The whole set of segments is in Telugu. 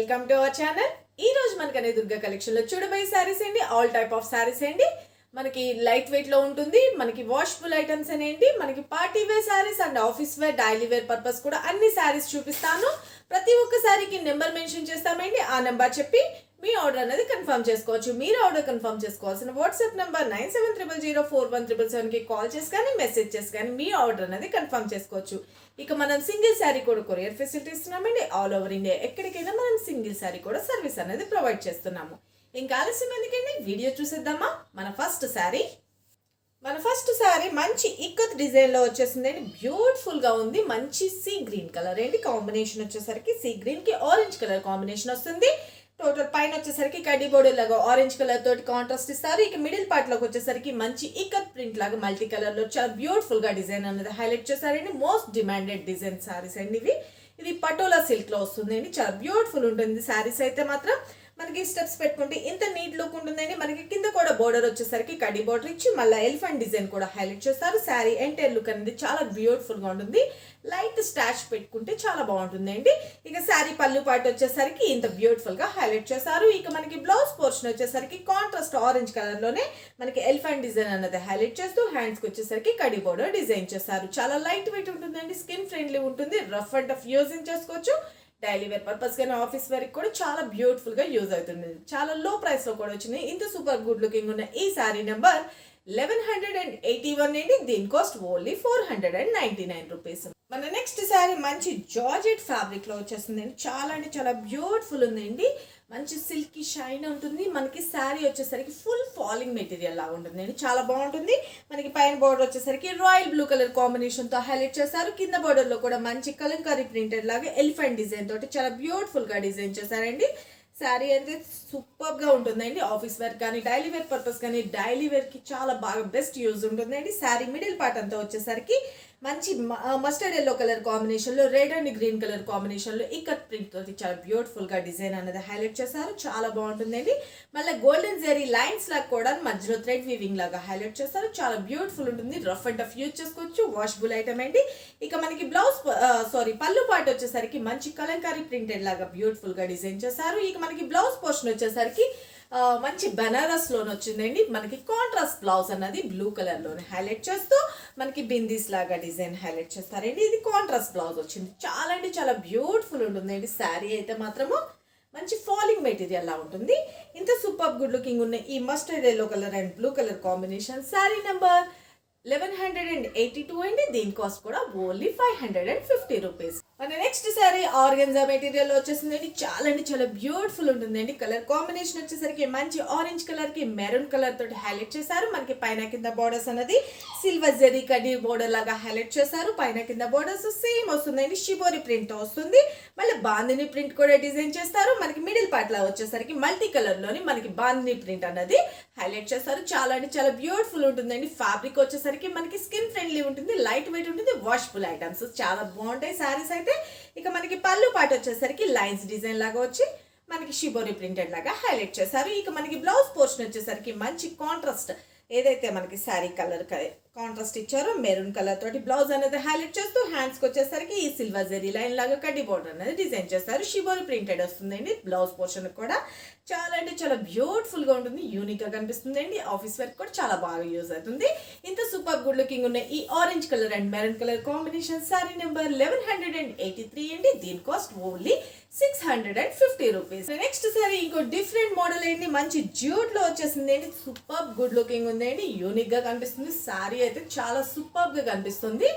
Welcome to our channel. ఈ రోజు మనకనే దుర్గా కలెక్షన్ లో చూడబోయే సారీస్ అండి. ఆల్ టైప్ ఆఫ్ సారీస్ అండి. మనకి లైట్ వెయిట్ లో ఉంటుంది. మనకి వాషబుల్ ఐటమ్స్ అనేంటి, మనకి party wear sarees and office wear, daily wear purpose కూడా అన్ని సారీస్ చూపిస్తాను. ప్రతి ఒక్క సారీకి నెంబర్ మెన్షన్ చేస్తామండి. ఆ నెంబర్ చెప్పి మీ ఆర్డర్ అనేది కన్ఫర్మ్ చేసుకోవచ్చు. మీరు ఆర్డర్ కన్ఫర్మ్ చేసుకోవాల్సిన వాట్సాప్ నెంబర్ 9700041777 కి కాల్ చేసి కానీ మెసేజ్ చేసి కానీ మీ ఆర్డర్ అనేది కన్ఫర్మ్ చేసుకోవచ్చు. ఇక మనం సింగిల్ శారీ కూడా కొరియర్ ఫెసిలిటీ ఇస్తున్నామండి. ఆల్ ఓవర్ ఇండియా ఎక్కడికైనా మనం సింగిల్ శారీ కూడా సర్వీస్ అనేది ప్రొవైడ్ చేస్తున్నాము. ఇంకా ఆలస్యం ఎందుకండి, వీడియో చూసేద్దామా. మన ఫస్ట్ శారీ మంచి ఇక్కత్ డిజైన్ లో వచ్చేసిందండి. బ్యూటిఫుల్ గా ఉంది. మంచి సీ గ్రీన్ కలర్ ఏంటి కాంబినేషన్ వచ్చేసరికి సీ గ్రీన్ కి ఆరెంజ్ కలర్ కాంబినేషన్ వస్తుంది. టోటల్ పైన వచ్చేసరికి కడ్డీ బోర్డర్ లాగా ఆరెంజ్ కలర్ తోటి కాంట్రాస్ట్ ఇస్తారు. ఇక మిడిల్ పార్ట్ లోకి వచ్చేసరికి మంచి ఇక్కత్ ప్రింట్ లాగా మల్టీ కలర్ లో చాలా బ్యూటిఫుల్ గా డిజైన్ అనేది హైలైట్ చేశారండి. మోస్ట్ డిమాండెడ్ డిజైన్ సారీస్ అండి ఇది పటోలా సిల్క్ లో వస్తుందండి. చాలా బ్యూటిఫుల్ ఉంటుంది సారీస్ అయితే మాత్రం. మనకి స్టెప్స్ పెట్టుకుంటే ఇంత నీట్ లుక్ ఉంటుందండి. మనకి కింద కూడా బోర్డర్ వచ్చేసరికి కడ్డీ బోర్డర్ ఇచ్చి మళ్ళీ ఎలిఫెంట్ డిజైన్ కూడా హైలైట్ చేస్తారు. శారీ ఎంటైర్ లుక్ అనేది చాలా బ్యూటిఫుల్ గా ఉంటుంది. లైట్ స్టాచ్ పెట్టుకుంటే చాలా బాగుంటుంది అండి. ఇక శారీ పళ్ళు పాటు వచ్చేసరికి ఇంత బ్యూటిఫుల్ గా హైలైట్ చేశారు. ఇక మనకి బ్లౌజ్ పోర్షన్ వచ్చేసరికి కాంట్రాస్ట్ ఆరెంజ్ కలర్ లోనే మనకి ఎలిఫెంట్ డిజైన్ అనేది హైలైట్ చేస్తూ హ్యాండ్స్ కి వచ్చేసరికి కడ్డీ బోర్డర్ డిజైన్ చేశారు. చాలా లైట్ వెయిట్ ఉంటుందండి. స్కిన్ ఫ్రెండ్లీ ఉంటుంది. రఫ్ అండ్ టఫ్ యూజింగ్ చేసుకోవచ్చు. డైలీ వేర్ పర్పస్ కానీ ఆఫీస్ వేర్ కూడా చాలా బ్యూటిఫుల్ గా యూజ్ అవుతుంది. చాలా లో ప్రైస్ లో కూడా వచ్చింది. ఇంత సూపర్ గుడ్ లుకింగ్ ఉన్న ఈ సారీ నెంబర్ 1181 అండి. దీని కాస్ట్ ఓన్లీ 499 రూపీస్. మన నెక్స్ట్ శారీ మంచి జార్జెట్ ఫ్యాబ్రిక్ లో వచ్చేస్తుంది. చాలా అంటే చాలా బ్యూటిఫుల్ ఉందండి. మంచి సిల్కీ షైన్ ఉంటుంది. మనకి శారీ వచ్చేసరికి ఫుల్ ఫాలింగ్ మెటీరియల్ లాగా ఉంటుంది. చాలా బాగుంటుంది. మనకి పైన బోర్డర్ వచ్చేసరికి రాయల్ బ్లూ కలర్ కాంబినేషన్ తో హైలైట్ చేశారు. కింద బోర్డర్ లో కూడా మంచి కలంకారీ ప్రింటెడ్ లాగా ఎలిఫెంట్ డిజైన్ తోటి చాలా బ్యూటిఫుల్ గా డిజైన్ చేశారండి. శారీ అయితే సూపర్ గా ఉంటుందండి. ఆఫీస్ వేర్ కానీ డైలీ వేర్ పర్పస్ కానీ డైలీ వేర్ కి చాలా బాగా బెస్ట్ యూజ్ ఉంటుందండి. శారీ మిడిల్ పార్ట్ అంతా వచ్చేసరికి మంచి మస్టర్డ్ ఎల్లో కలర్ కాంబినేషన్ లో red and green colour combination లో ఇక్కత్ ప్రింట్ తోటి చాలా బ్యూటిఫుల్ గా డిజైన్ అనేది హైలైట్ చేశారు. చాలా బాగుంటుందండి. మళ్ళీ గోల్డెన్ జెరీ లైన్స్ లాగా కూడా మధ్యలో థ్రెడ్ వీవింగ్ లాగా హైలైట్ చేస్తారు. చాలా బ్యూటిఫుల్ ఉంటుంది. రఫ్ అండ్ టఫ్ యూజ్ చేసుకోవచ్చు. వాషబుల్ ఐటమ్ అండి. ఇక మనకి పళ్ళు పార్ట్ వచ్చేసరికి మంచి కలంకారీ ప్రింటెడ్ లాగా బ్యూటిఫుల్ గా డిజైన్ చేశారు. ఇక మనకి బ్లౌజ్ పోర్షన్ వచ్చేసరికి మంచి బనారస్ లోనే వచ్చిందండి. మనకి కాంట్రాస్ట్ బ్లౌజ్ అన్నది బ్లూ కలర్ లోనే హైలైట్ చేస్తూ మనకి బిందీస్ లాగా డిజైన్ హైలైట్ చేస్తారండి. ఇది కాంట్రాస్ట్ బ్లౌజ్ వచ్చింది. చాలా అంటే చాలా బ్యూటిఫుల్ ఉంటుందండి. శారీ అయితే మాత్రము మంచి ఫాలింగ్ మెటీరియల్ లా ఉంటుంది. ఇంత సూపర్ గుడ్ లుకింగ్ ఉన్న ఈ mustard yellow colour and blue colour combination saree number 1182 అండి. దీని కాస్ట్ కూడా ఓన్లీ 550 రూపీస్. మన నెక్స్ట్ శారీ ఆర్గెన్జా మెటీరియల్ వచ్చేసిందండి. చాలా అంటే చాలా బ్యూటిఫుల్ ఉంటుందండి. కలర్ కాంబినేషన్ వచ్చేసరికి మంచి ఆరెంజ్ కలర్ కి మెరూన్ కలర్ తోటి హైలైట్ చేశారు. మనకి పైన కింద బోర్డర్స్ అనేది సిల్వర్ జెరీ కడ్డీ బోర్డర్ లాగా హైలైట్ చేశారు. పైన కింద బోర్డర్స్ సేమ్ వస్తుందండి. షిబోరి ప్రింట్ వస్తుంది. మళ్ళీ బాందిని ప్రింట్ కూడా డిజైన్ చేస్తారు. మనకి మిడిల్ పార్ట్ లా వచ్చేసరికి మల్టీ కలర్ లోని మనకి బాందిని ప్రింట్ అనేది హైలైట్ చేస్తారు. చాలా అంటే చాలా బ్యూటిఫుల్ ఉంటుందండి. ఫ్యాబ్రిక్ వచ్చేసరికి మనకి స్కిన్ ఫ్రెండ్లీ ఉంటుంది. లైట్ వెయిట్ ఉంటుంది. వాషబుల్ ఐటమ్స్ చాలా బాగుంటాయి శారీస్ అయితే. ఇక మనకి పళ్ళు పాటు వచ్చేసరికి లైన్స్ డిజైన్ లాగా వచ్చి మనకి షిబోరి ప్రింటెడ్ లాగా హైలైట్ చేశారు. ఇక మనకి బ్లౌజ్ పోర్షన్ వచ్చేసరికి మంచి కాంట్రాస్ట్ ఏదైతే మనకి శారీ కలర్ కాంట్రాస్ట్ ఇచ్చారో మెరూన్ కలర్ తోటి బ్లౌజ్ అనేది హైలైట్ చేస్తూ హ్యాండ్స్ కి వచ్చేసరికి ఈ సిల్వర్ జెరీ లైన్ లాగా కడ్డీ బోర్డర్ అనేది డిజైన్ చేస్తారు. షిబోరి ప్రింటెడ్ వస్తుందండి. బ్లౌజ్ పోర్షన్ కూడా చాలా అంటే చాలా బ్యూటిఫుల్ గా ఉంటుంది. యూనిక్ గా కనిపిస్తుందండి. ఆఫీస్ వర్క్ కూడా చాలా బాగా యూజ్ అవుతుంది. ఇంత సూపర్ గుడ్ లుకింగ్ ఉన్న ఈ orange colour and maroon colour combination saree number 1183 అండి. దీని cost only 650 rupees. Next sorry ఇంకో డిఫరెంట్ మోడల్ ఏంటి, మంచి జ్యూట్ లో వచ్చేసింది ఏంటి. సూపర్ గుడ్ లుకింగ్ ఉంది ఏంటి. యూనిక్ గా కనిపిస్తుంది. సారీ అయితే చాలా సూపర్ గా కనిపిస్తుంది.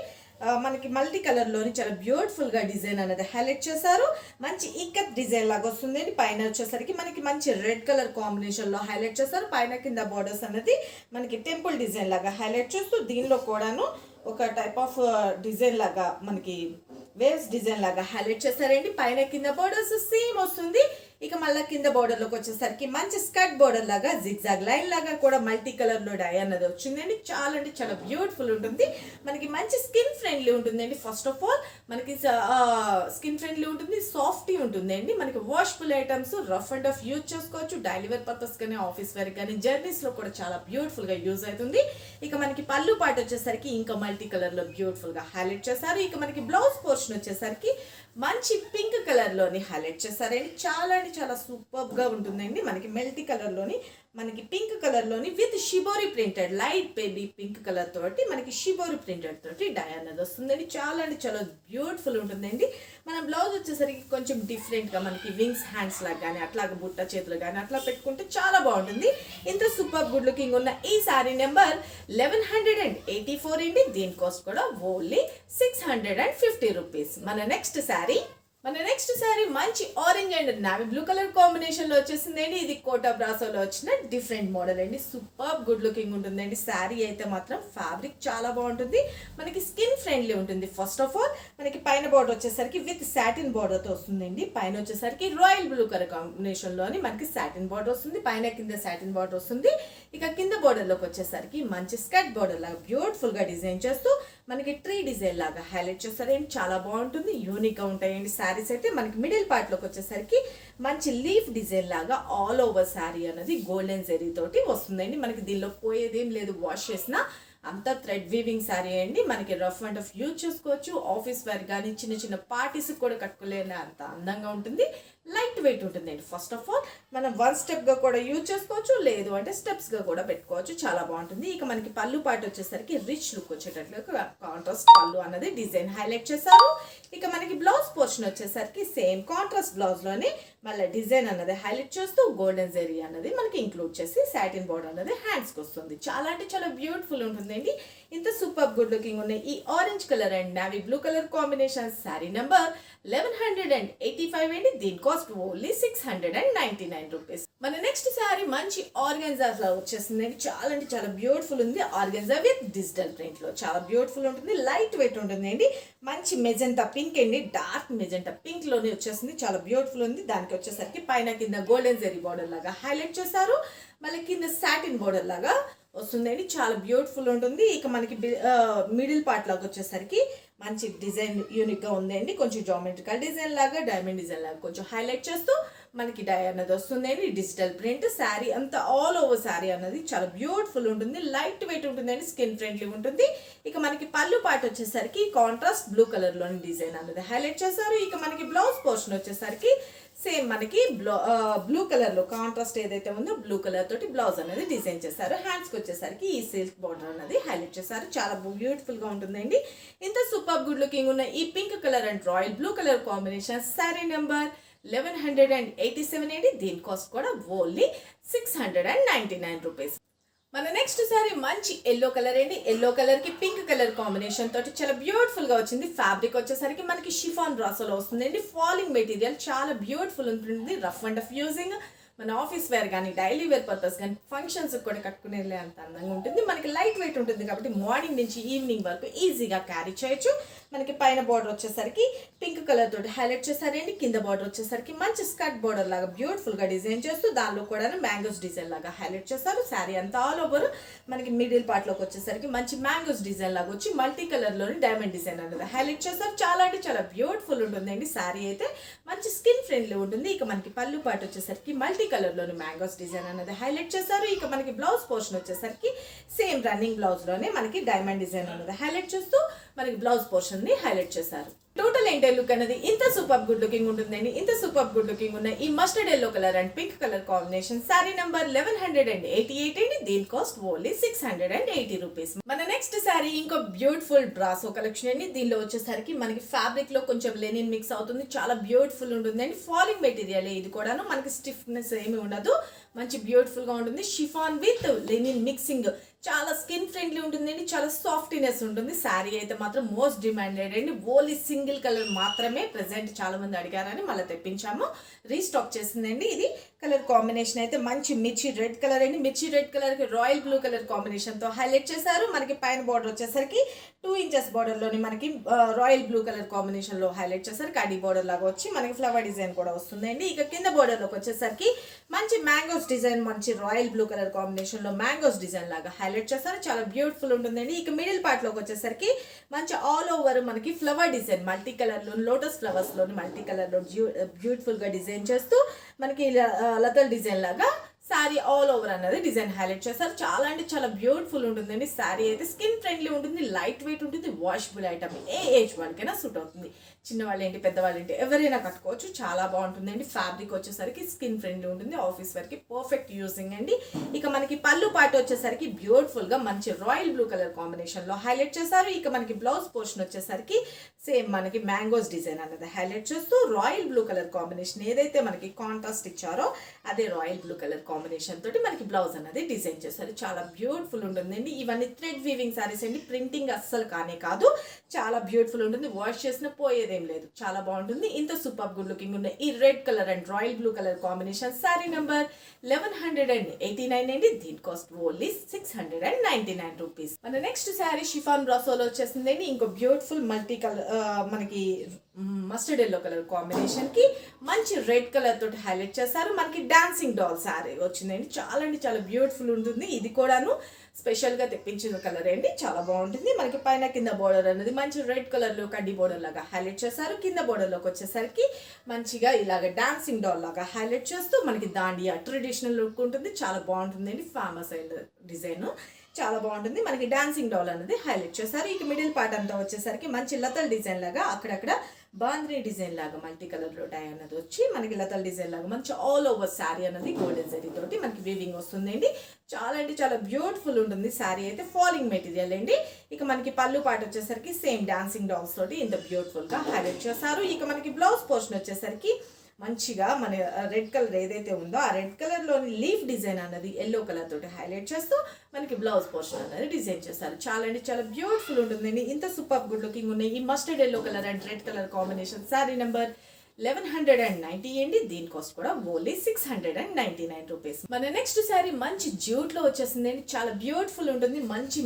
మనకి మల్టీ కలర్ లోని చాలా బ్యూటిఫుల్ గా డిజైన్ అనేది హైలైట్ చేశారు. మంచి ఇక్కత్ డిజైన్ లాగా వస్తుంది. పైన వచ్చేసరికి మనకి మంచి రెడ్ కలర్ కాంబినేషన్ లో హైలైట్ చేస్తారు. పైన కింద బోర్డర్స్ అనేది మనకి టెంపుల్ డిజైన్ లాగా హైలైట్ చేస్తూ దీనిలో కూడాను ఒక టైప్ ఆఫ్ డిజైన్ లాగా మనకి వేవ్స్ డిజైన్ లాగా హైలైట్ చేస్తారండి. పైన కింద బోర్డర్స్ సేమ్ వస్తుంది. ఇక మళ్ళీ కింద బోర్డర్లోకి వచ్చేసరికి మంచి స్కర్ట్ బోర్డర్ లాగా జిగ్జాగ్ లైన్ లాగా కూడా మల్టీ కలర్లో డై అన్నది వచ్చిందండి. చాలా అంటే చాలా బ్యూటిఫుల్ ఉంటుంది. మనకి మంచి స్కిన్ ఫ్రెండ్లీ ఉంటుందండి. ఫస్ట్ ఆఫ్ ఆల్ మనకి స్కిన్ ఫ్రెండ్లీ ఉంటుంది, సాఫ్టీ ఉంటుందండి. మనకి washable items rough and of use చేసుకోవచ్చు. డైలీ వేర్ పర్పస్ కానీ ఆఫీస్ వేర్ కానీ జర్నీస్లో కూడా చాలా బ్యూటిఫుల్గా యూజ్ అవుతుంది. ఇక మనకి పళ్ళు పాటు వచ్చేసరికి ఇంకా మల్టీ కలర్లో బ్యూటిఫుల్గా హైలైట్ చేశారు. ఇక మనకి బ్లౌజ్ పోర్షన్ వచ్చేసరికి మంచి పింక్ కలర్లోని హైలైట్ చేస్తారండి. చాలా అంటే చాలా సూపర్గా ఉంటుందండి. మనకి మెల్టీ కలర్లోని మనకి పింక్ కలర్లోని with shibori printed light baby pink colour తోటి మనకి షిబోరి ప్రింటెడ్ తోటి డై అన్నది వస్తుందండి. చాలా అంటే చాలా బ్యూటిఫుల్ ఉంటుందండి. మన బ్లౌజ్ వచ్చేసరికి కొంచెం డిఫరెంట్గా మనకి వింగ్స్ హ్యాండ్స్ లాగా కానీ అట్లాగా బుట్ట చేతులు కానీ అట్లా పెట్టుకుంటే చాలా బాగుంటుంది. ఇంత సూపర్ గుడ్ లుకింగ్ ఉన్న ఈ శారీ నెంబర్ 1184 అండి. దీని కాస్ట్ కూడా ఓన్లీ 650 రూపీస్. మన నెక్స్ట్ శారీ మంచి orange and navy blue colour combination లో వచ్చేసిందండి. ఇది కోటా బ్రాసోలో వచ్చిన డిఫరెంట్ మోడల్ అండి. సూపర్ గుడ్ లుకింగ్ ఉంటుందండి. శారీ అయితే మాత్రం ఫ్యాబ్రిక్ చాలా బాగుంటుంది. మనకి స్కిన్ ఫ్రెండ్లీ ఉంటుంది. ఫస్ట్ ఆఫ్ ఆల్ మనకి పైన బార్డర్ వచ్చేసరికి విత్ సాటిన్ బార్డర్ తో వస్తుందండి. పైన వచ్చేసరికి రాయల్ బ్లూ కలర్ కాంబినేషన్ లోని మనకి సాటిన్ బార్డర్ వస్తుంది. పైన కింద సాటిన్ బార్డర్ వస్తుంది. ఇక కింద బార్డర్ లోకి వచ్చేసరికి మంచి స్కర్ట్ బార్డర్ లాగా బ్యూటిఫుల్ గా డిజైన్ చేస్తూ మనకి ట్రీ డిజైన్ లాగా హైలైట్ చేస్తారండి. చాలా బాగుంటుంది. యూనిక్ గా ఉంటాయండి శారీస్ అయితే. మనకి మిడిల్ పార్ట్ లోకి వచ్చేసరికి మంచి లీఫ్ డిజైన్ లాగా ఆల్ ఓవర్ శారీ అనేది గోల్డెన్ జెరీ తోటి వస్తుందండి. మనకి దీనిలో పోయేదేం లేదు. వాష్ చేసిన అంతా థ్రెడ్ వీవింగ్ శారీ అండి. మనకి రఫ్ అండ్ ఆఫ్ యూజ్ చేసుకోవచ్చు. ఆఫీస్ వేర్ కానీ చిన్న చిన్న పార్టీస్ కూడా కట్టుకోలేని అంత అందంగా ఉంటుంది. లైట్ వెయిట్ ఉంటుందండి. ఫస్ట్ ఆఫ్ ఆల్ మనం వన్ స్టెప్గా కూడా యూజ్ చేసుకోవచ్చు, లేదు అంటే స్టెప్స్గా కూడా పెట్టుకోవచ్చు. చాలా బాగుంటుంది. ఇక మనకి పళ్ళు పాటు వచ్చేసరికి రిచ్ లుక్ వచ్చేటట్లుగా కాంట్రాస్ట్ పళ్ళు అన్నది డిజైన్ హైలైట్ చేశారు. ఇక మనకి బ్లౌజ్ పోర్షన్ వచ్చేసరికి సేమ్ కాంట్రాస్ట్ బ్లౌజ్లోనే మళ్ళీ డిజైన్ అన్నది హైలైట్ చేస్తూ గోల్డెన్ జెరీ అన్నది మనకి ఇంక్లూడ్ చేసి సాటిన్ బోర్డర్ అన్నది హ్యాండ్స్కి వస్తుంది. చాలా అంటే చాలా బ్యూటిఫుల్ ఉంటుందండి. ఇంత సూపర్ గుడ్ లుకింగ్ ఉన్నాయి ఈ orange colour and navy blue colour combination saree number 1185 అండి. దీని కాస్ట్ ఓన్లీ 699 రూపీస్. మన నెక్స్ట్ శారీ మంచి ఆర్గెన్జా లా వచ్చేసిందండి. చాలా అంటే చాలా బ్యూటిఫుల్ ఉంది. ఆర్గెన్జా విత్ డిజిటల్ ప్రింట్ లో చాలా బ్యూటిఫుల్ ఉంటుంది. లైట్ వెయిట్ ఉంటుందండి. మంచి మెజెంటా పింక్ అండి. డార్క్ మెజెంటా పింక్ లోనే వచ్చేసింది. చాలా బ్యూటిఫుల్ ఉంది. దానికి వచ్చేసరికి పైన కింద గోల్డెన్ జెరీ బార్డర్ లాగా హైలైట్ చేశారు. మళ్ళీ కింద సాటిన్ బార్డర్ లాగా వస్తుందండి. చాలా బ్యూటిఫుల్ ఉంటుంది. ఇక మనకి మిడిల్ పార్ట్ లాగా వచ్చేసరికి మంచి డిజైన్ యూనిక్గా ఉందండి. కొంచెం జామెట్రికల్ డిజైన్ లాగా డైమండ్ డిజైన్ లాగా కొంచెం హైలైట్ చేస్తూ మనకి డై అన్నది వస్తుందండి. డిజిటల్ ప్రింట్ శారీ అంతా ఆల్ ఓవర్ శారీ అన్నది చాలా బ్యూటిఫుల్ ఉంటుంది. లైట్ వెయిట్ ఉంటుందండి. స్కిన్ ఫ్రెండ్లీ ఉంటుంది. ఇక మనకి పళ్ళు పార్ట్ వచ్చేసరికి కాంట్రాస్ట్ బ్లూ కలర్లోని డిజైన్ అన్నది హైలైట్ చేశారు. ఇక మనకి బ్లౌజ్ పోర్షన్ వచ్చేసరికి సేమ్ మనకి బ్లూ కలర్లో కాంట్రాస్ట్ ఏదైతే ఉందో బ్లూ కలర్ తోటి బ్లౌజ్ అనేది డిజైన్ చేశారు. హ్యాండ్స్కి వచ్చేసరికి ఈ సిల్క్ బార్డర్ అనేది హైలైట్ చేశారు. చాలా బ్యూటిఫుల్గా ఉంటుందండి. ఇంత సూపర్ గుడ్ లుకింగ్ ఉన్న ఈ pink colour and royal blue colour combination saree number 1187 అండి. దీని కాస్ట్ కూడా ఓన్లీ 699 రూపీస్. మన నెక్స్ట్ సారీ మంచి ఎల్లో కలర్ అండి. ఎల్లో కలర్ కి పింక్ కలర్ కాంబినేషన్ తోటి చాలా బ్యూటిఫుల్ గా వచ్చింది. ఫ్యాబ్రిక్ వచ్చేసరికి మనకి షిఫాన్ బ్రాసోలో వస్తుందండి. ఫాలింగ్ మెటీరియల్ చాలా బ్యూటిఫుల్ ఉంటుంది. రఫ్ అండ్ ఆఫ్ యూజింగ్ మన ఆఫీస్ వేర్ కానీ డైలీ వేర్ పర్పస్ కానీ ఫంక్షన్స్ కూడా కట్టుకునేలే అంత అందంగా ఉంటుంది. మనకి లైట్ వెయిట్ ఉంటుంది కాబట్టి మార్నింగ్ నుంచి ఈవినింగ్ వరకు ఈజీగా క్యారీ చేయొచ్చు. మనకి పైన బార్డర్ వచ్చేసరికి పింక్ కలర్ తోటి హైలైట్ చేశారండి. కింద బార్డర్ వచ్చేసరికి మంచి స్కర్ట్ బార్డర్ లాగా బ్యూటిఫుల్ గా డిజైన్ చేస్తూ దానిలో కూడా మ్యాంగోస్ డిజైన్ లాగా హైలైట్ చేస్తారు. శారీ అంతా ఆల్ ఓవర్ మనకి మిడిల్ పార్ట్ లోకి వచ్చేసరికి మంచి మ్యాంగోస్ డిజైన్ లాగా వచ్చి మల్టీ కలర్ లోని డైమండ్ డిజైన్ అనేది హైలైట్ చేస్తారు. చాలా అంటే చాలా బ్యూటిఫుల్ ఉంటుందండి. శారీ అయితే మంచి స్కిన్ ఫ్రెండ్లీ ఉంటుంది. ఇక మనకి పళ్ళు పార్ట్ వచ్చేసరికి మల్టీ కలర్ లోని మ్యాంగోస్ డిజైన్ అనేది హైలైట్ చేస్తారు. ఇక మనకి బ్లౌజ్ పోర్షన్ వచ్చేసరికి సేమ్ రన్నింగ్ బ్లౌజ్ లోనే మనకి డైమండ్ డిజైన్ అనేది హైలైట్ చేస్తూ మనకి బ్లౌజ్ పోర్షన్ ని హైలైట్ చేశారు. టోటల్ ఎంటైర్ లుక్ అనేది ఇంత సూపర్ గుడ్ లుకింగ్ ఉంటుందండి. ఇంత సూపర్ గుడ్ లుకింగ్ ఉన్న ఈ mustard yellow colour and pink colour combination saree number 1188 అండి. దీని కాస్ట్ ఓన్లీ 680 రూపీస్. మన నెక్స్ట్ శారీ ఇంకో బ్యూటిఫుల్ బ్రాసో కలెక్షన్ అండి. దీనిలో వచ్చేసరికి మనకి ఫ్యాబ్రిక్ లో కొంచెం లెనిన్ మిక్స్ అవుతుంది. చాలా బ్యూటిఫుల్ ఉంటుందండి. ఫాలింగ్ మెటీరియల్ ఇది కూడాను మనకి స్టిఫ్నెస్ ఏమి ఉండదు. మంచి బ్యూటిఫుల్ గా ఉంటుంది. షిఫాన్ విత్ లెనిన్ మిక్సింగ్ చాలా స్కిన్ ఫ్రెండ్లీ ఉంటుందండి, చాలా సాఫ్ట్నెస్ ఉంటుంది. శారీ అయితే మాత్రం మోస్ట్ డిమాండెడ్ అండి. ఓన్లీ సింగిల్ కలర్ మాత్రమే ప్రెసెంట్ చాలా మంది అడిగారని మళ్ళీ తెప్పించాము, రీస్టాక్ చేసిందండి. ఇది కలర్ కాంబినేషన్ అయితే మంచి మిర్చి రెడ్ కలర్ అండి. మిర్చి రెడ్ కలర్కి రాయల్ బ్లూ కలర్ కాంబినేషన్తో హైలైట్ చేశారు. మనకి పైన బార్డర్ వచ్చేసరికి 2 ఇంచెస్ బార్డర్లోని మనకి రాయల్ బ్లూ కలర్ కాంబినేషన్లో హైలైట్ చేశారు. కడ్డీ బార్డర్ లాగా వచ్చి మనకి ఫ్లవర్ డిజైన్ కూడా వస్తుందండి. ఇక కింద బార్డర్లోకి వచ్చేసరికి మంచి మ్యాంగోస్ డిజైన్, మంచి రాయల్ బ్లూ కలర్ కాంబినేషన్లో మ్యాంగోస్ డిజైన్ లాగా హైలైట్ చేస్తారు. చాలా బ్యూటిఫుల్ ఉంటుందండి. ఇక మిడిల్ పార్ట్లోకి వచ్చేసరికి మంచి ఆల్ ఓవర్ మనకి ఫ్లవర్ డిజైన్ మల్టీ కలర్లో, లోటస్ ఫ్లవర్స్లోని మల్టీ కలర్లో బ్యూటిఫుల్గా డిజైన్ చేస్తూ మనకి లతల్ డిజైన్ లాగా శారీ ఆల్ ఓవర్ అన్నది డిజైన్ హైలైట్ చేస్తారు. చాలా అంటే చాలా బ్యూటిఫుల్ ఉంటుందండి. శారీ అయితే స్కిన్ ఫ్రెండ్లీ ఉంటుంది, లైట్ వెయిట్ ఉంటుంది, వాషబుల్ ఐటమ్. ఏ ఏజ్ వాళ్ళకైనా సూట్ అవుతుంది. చిన్నవాళ్ళు ఏంటి, పెద్దవాళ్ళు ఏంటి, ఎవరైనా కట్టుకోవచ్చు. చాలా బాగుంటుందండి. ఫ్యాబ్రిక్ వచ్చేసరికి స్కిన్ ఫ్రెండ్లీ ఉంటుంది, ఆఫీస్ వరకు పర్ఫెక్ట్ యూజింగ్ అండి. ఇక మనకి పళ్ళు పాటు వచ్చేసరికి బ్యూటిఫుల్గా మంచి రాయల్ బ్లూ కలర్ కాంబినేషన్లో హైలైట్ చేశారు. ఇక మనకి బ్లౌజ్ పోర్షన్ వచ్చేసరికి సేమ్ మనకి మ్యాంగోస్ డిజైన్ అన్నది హైలైట్ చేస్తూ రాయల్ బ్లూ కలర్ కాంబినేషన్ ఏదైతే మనకి కాంట్రాస్ట్ ఇచ్చారో అదే రాయల్ బ్లూ కలర్ కాంబినేషన్ తోటి మనకి బ్లౌజ్ అనేది డిజైన్ చేశారు. చాలా బ్యూటిఫుల్ ఉంటుందండి. ఇవన్నీ థ్రెడ్ వీవింగ్ సారీస్ అండి, ప్రింటింగ్ అస్సలు కానే కాదు. చాలా బ్యూటిఫుల్ ఉంటుంది, వాష్ చేసిన పోయేదేం లేదు, చాలా బాగుంటుంది. ఇంత సూపర్ గుడ్ లుకింగ్ ఉన్న ఈ red colour and royal blue colour combination saree number 1189 అండి. దీని కాస్ట్ ఓన్లీ 699 రూపీస్. మన నెక్స్ట్ శారీ షిఫాన్ బ్రాసోలో వచ్చేసిందండి. ఇంకో బ్యూటిఫుల్ మల్టీ కలర్ మనకి మస్టర్డ్ ఎల్లో కలర్ కాంబినేషన్ కి మంచి రెడ్ కలర్ తోటి హైలైట్ చేశారు. మనకి డాన్సింగ్ డాల్ శారీ వచ్చిందండి. చాలా అంటే చాలా బ్యూటిఫుల్ ఉంటుంది. ఇది కూడాను స్పెషల్ గా తెప్పించిన కలర్ అండి, చాలా బాగుంటుంది. మనకి పైన కింద బోర్డర్ అనేది మంచి రెడ్ కలర్ లో కడ్డీ బోర్డర్ లాగా హైలైట్ చేశారు. కింద బోర్డర్ లోకి వచ్చేసరికి మంచిగా ఇలాగ డాన్సింగ్ డాల్ లాగా హైలైట్ చేస్తూ మనకి దాండియా ట్రెడిషనల్ లుక్ ఉంటుంది. చాలా బాగుంటుందండి. ఫేమస్ అయిన డిజైన్, చాలా బాగుంటుంది. మనకి డాన్సింగ్ డాల్ అనేది హైలైట్ చేశారు. ఇక మిడిల్ పార్ట్ అంతా వచ్చేసరికి మంచి లతల్ డిజైన్ లాగా అక్కడక్కడ బాంద్రీ డిజైన్ లాగా మల్టీ కలర్ లో డై అన్నది వచ్చి మనకి లతల్ డిజైన్ లాగా మంచి ఆల్ ఓవర్ శారీ అన్నది గోల్డెన్ జరీ తోటి మనకి వీవింగ్ వస్తుందండి. చాలా అంటే చాలా బ్యూటిఫుల్ ఉంటుంది. శారీ అయితే ఫాలింగ్ మెటీరియల్ అండి. ఇక మనకి పళ్ళు పాటు వచ్చేసరికి సేమ్ డాన్సింగ్ డాల్స్ తోటి ఇంత బ్యూటిఫుల్ గా హైలైట్ చేశారు. ఇక మనకి బ్లౌజ్ పోర్షన్ వచ్చేసరికి మంచిగా మన రెడ్ కలర్ ఏదైతే ఉందో ఆ రెడ్ కలర్లోని లీఫ్ డిజైన్ అన్నది ఎల్లో కలర్ తోటి హైలైట్ చేస్తూ మనకి బ్లౌజ్ పోర్షన్ అనేది డిజైన్ చేస్తారు. చాలా అంటే చాలా బ్యూటిఫుల్ ఉంటుందండి. ఇంత సూపర్ గుడ్ లుకింగ్ ఉన్నాయి ఈ mustard yellow colour and red colour combination saree number 1190 అండి. దీని కాస్ట్ కూడా ఓన్లీ 699 రూపీస్. మన నెక్స్ట్ శారీ మంచి జ్యూట్ లో వచ్చేసిందండి. చాలా బ్యూటిఫుల్ ఉంటుంది. మంచి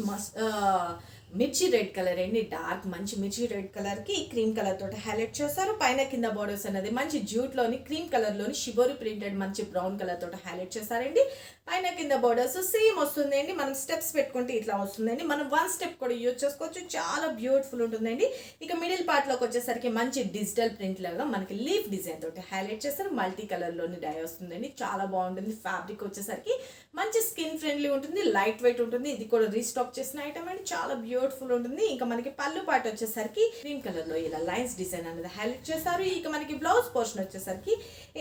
మిర్చి రెడ్ కలర్ అండి. డార్క్ మంచి మిర్చి రెడ్ కలర్ కి క్రీమ్ కలర్ తోటి హైలైట్ చేస్తారు. పైన కింద బోర్డర్స్ అనేది మంచి జ్యూట్ లోని క్రీమ్ కలర్ లోని షిబోరి ప్రింటెడ్ మంచి బ్రౌన్ కలర్ తోటి హైలైట్ చేశారండి. పైన కింద బోర్డర్స్ సేమ్ వస్తుందండి. మనం స్టెప్స్ పెట్టుకుంటే ఇట్లా వస్తుందండి. మనం వన్ స్టెప్ కూడా యూజ్ చేసుకోవచ్చు. చాలా బ్యూటిఫుల్ ఉంటుందండి. ఇక మిడిల్ పార్ట్ లోకి వచ్చేసరికి మంచి డిజిటల్ ప్రింట్ లాగా మనకి లీఫ్ డిజైన్ తోటి హైలైట్ చేస్తారు. మల్టీ కలర్ లోని డై వస్తుందండి. చాలా బాగుంటుంది. ఫ్యాబ్రిక్ వచ్చేసరికి మంచి స్కిన్ ఫ్రెండ్లీ ఉంటుంది, లైట్ వెయిట్ ఉంటుంది. ఇది కూడా రీస్టాక్ చేసిన ఐటమ్ అండి. చాలా బ్యూటిఫుల్ ఉంటుంది. ఇంకా మనకి పళ్ళు పాటు వచ్చేసరికి క్రీమ్ కలర్ లో ఇలా లైన్స్ డిజైన్ అనేది హైలైట్ చేశారు. ఇక మనకి బ్లౌజ్ పోర్షన్ వచ్చేసరికి